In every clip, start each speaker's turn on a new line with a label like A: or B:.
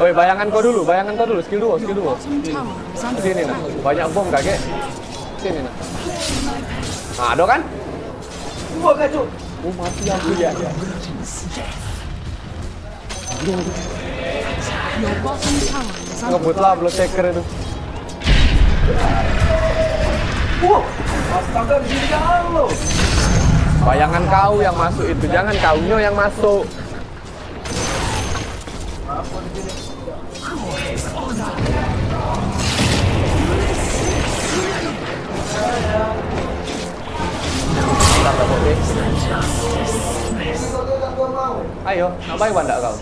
A: Oi, bayangan kau dulu, skill duo. Sini nah, banyak bom kakek. Sini nah. Nah, ada kan?
B: Gua kacau.
A: Mati aku ya. Ngebut lah blood taker itu.
B: Astaga, di sini jauh loh.
A: Bayangan kau yang masuk itu, jangan kaunya yang masuk. Ayo, ngapain Wanda kau?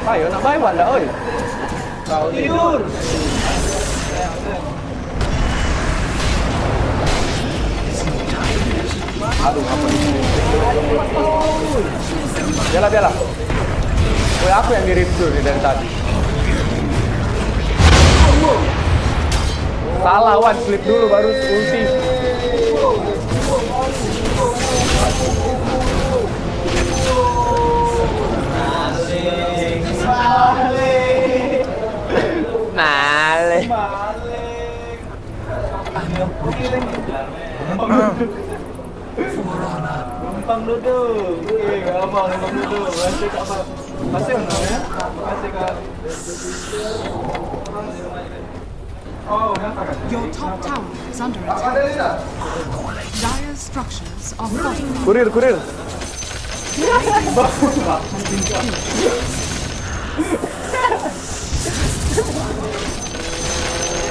A: Ayo, nak baik Wanda, oi. Kau
B: Tidur.
A: Aduh, apa ini? Biarlah. Woi, aku yang ngirim tuh nih dari tadi. Salah, Wan. Slip dulu baru ulti. Malik.
B: Numpang duduk. Oke, enggak apa, numpang duduk. Masih Kak. Masih ya? Masih Kak. Oh, kenapa kan?
C: Your top tower is under attack. Dire structures are falling.
A: Kurir.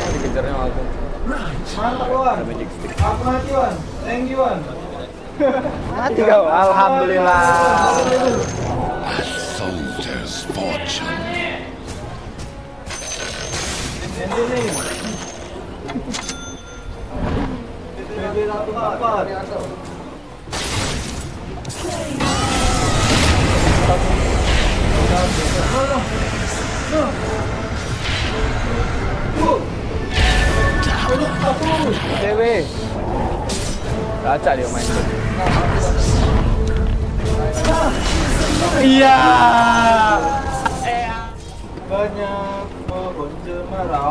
A: Dikejarnya aku.
B: Mantap, Wan. Aku mati, Wan. Thank you, Wan.
A: Mati kau. Alhamdulillah.
D: Soldier's fortune.
B: Ini. Ini satu dapat.
A: Dewe. Acak dia main tu. Iya.
B: Banyak pohon cemara.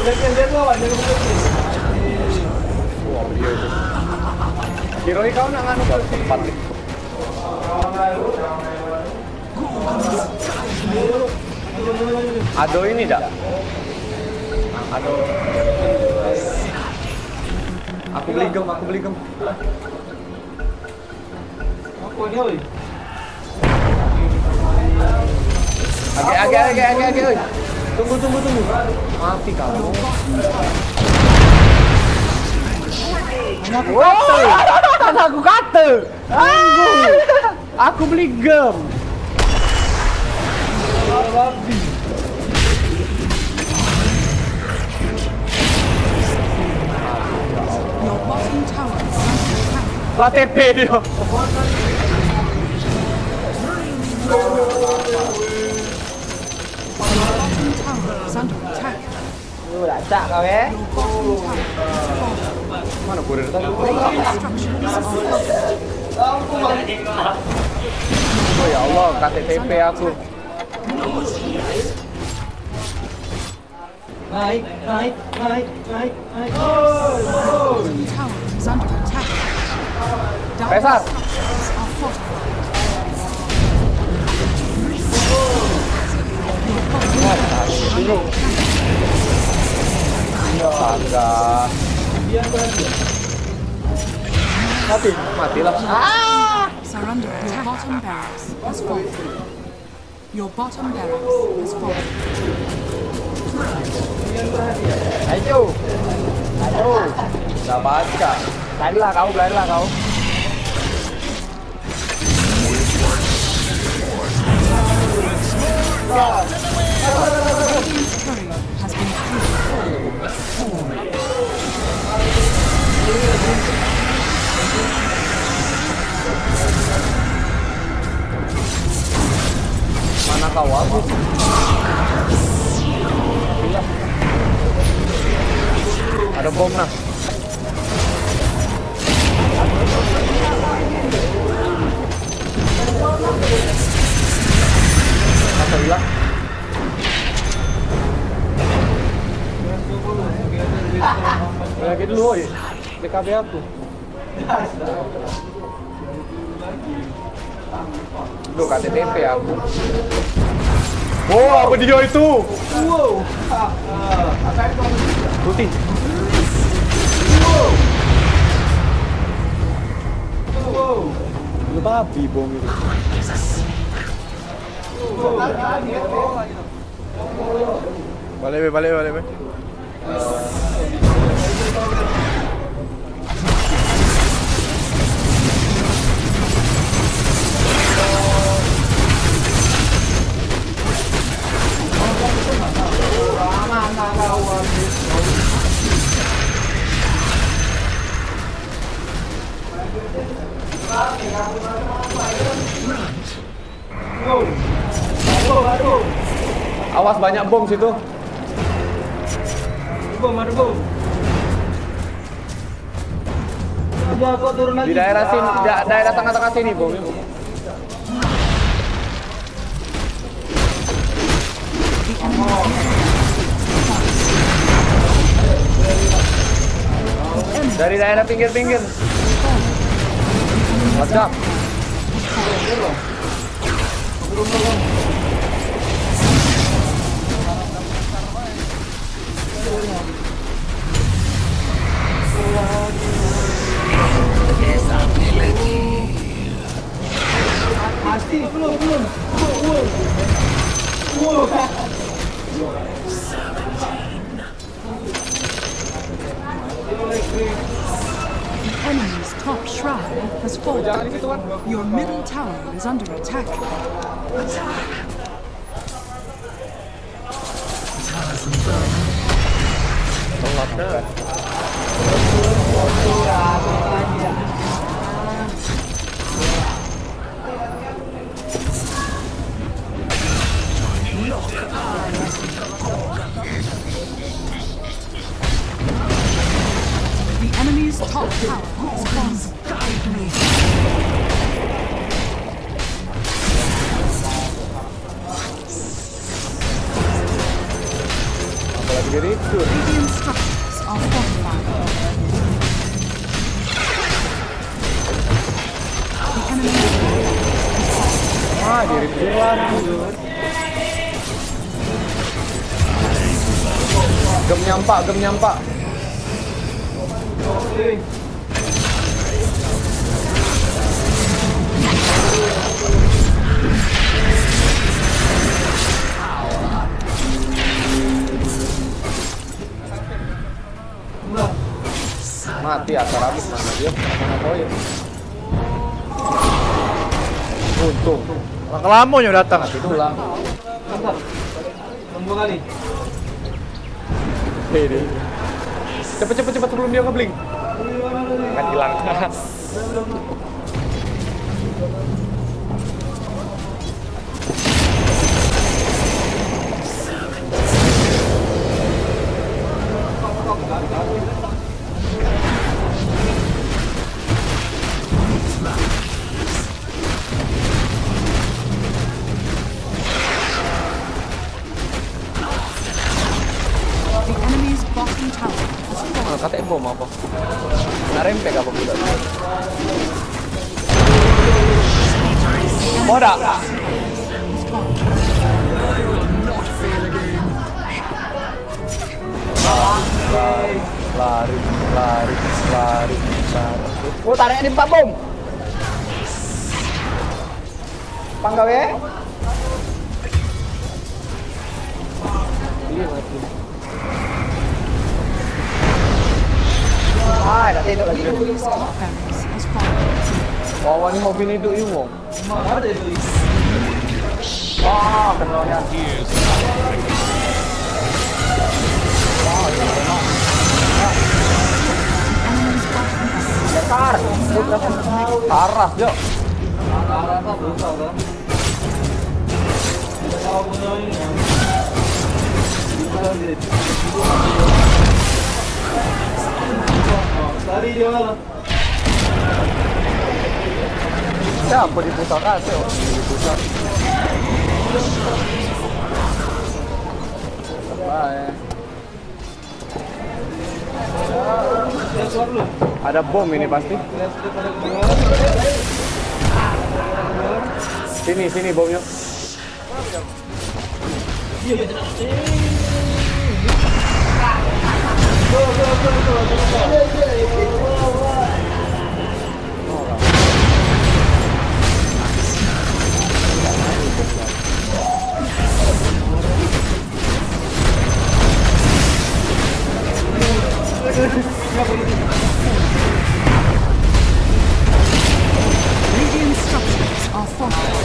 B: Lihat lawan, jangan berhenti.
A: Wah, beliau itu. Kiroi kau nak nganu ke si Patrick. Ado ini dah. Ado. Aku beli gem.
B: Apa dia, oi?
A: Age, oi. Tunggu. Mati kamu. Aku kata. Aku beli gem.
C: Your bottom tower is under attack.
A: Lah TP dia.
C: Bottom tower is under attack.
B: Lacak kau ya.
C: Your bottom tower is falling.
A: Mana kurir tadi?
C: Dire structures are falling.
A: Oh ya Allah, KTP aku.
B: Naik.
C: Bottom tower is under attack. Dire
A: Pesat.
C: structures are fortified.
A: Astaga. Matilah.
C: Are under attack. Your bottom barracks has fallen. Your bottom barracks has fallen.
A: Ayo. Dah baca. Larilah kau.
C: turret has been killed.
A: Mana kau aku? Ada bom nah. Masa hilang? Lagi dulu, oi. DKB aku. Duh, KTTP aku. Wow, apa dia itu?
B: Wow.
A: Putih.
B: Wow.
A: Lu babi bom itu.
E: Balik, balik.
A: Awas banyak bom situ.
B: Ada bom. Udah kok turun lagi.
A: Di daerah sini, daerah tengah-tengah sini bom. Dari daerah pinggir-pinggir. Meledak.
B: Mati belum.
C: The enemy's top shrine has fallen.
A: Jangan di situ kan.
C: Your middle tower is under attack. The enemy's top tower is fallen.
A: Apalagi dari itu.
C: Radiant structures are fortified. The enemy
A: Diri lagi. Gem nyampak. Mati asal habis mana dia? Mana poin? Untung.
E: Kelamonnya datang.
A: Itulah.
B: Mantap. Nombor kali.
A: Ini. Cepet sebelum dia ngeblink. Kan hilang.
C: The enemy's bottom tower has fallen.
A: Katanya bom apa? Ngarempek apa budak? Modak. Lari. Oh, tarik di Pak Bom. Panggawe. Iya mati. Dah tengok lagi.
C: Enemy's top barracks has fallen.
A: Wawan ni hobi ni duk you wong.
B: Ada itu.
A: Wah, kenalnya. Lekar. Parah, yuk.
B: Parah tak berusaha kan? Tahu punya ini. Tadi dia mana?
A: Siapa diputar kasih? Diputar. Bye. Ada bom ini pasti. Sini bomnya.
C: Radiant structures are fortified.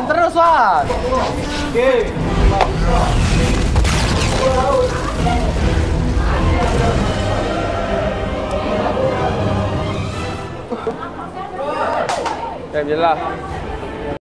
A: Terus Wan.
B: Okey.
A: Ya, jelas.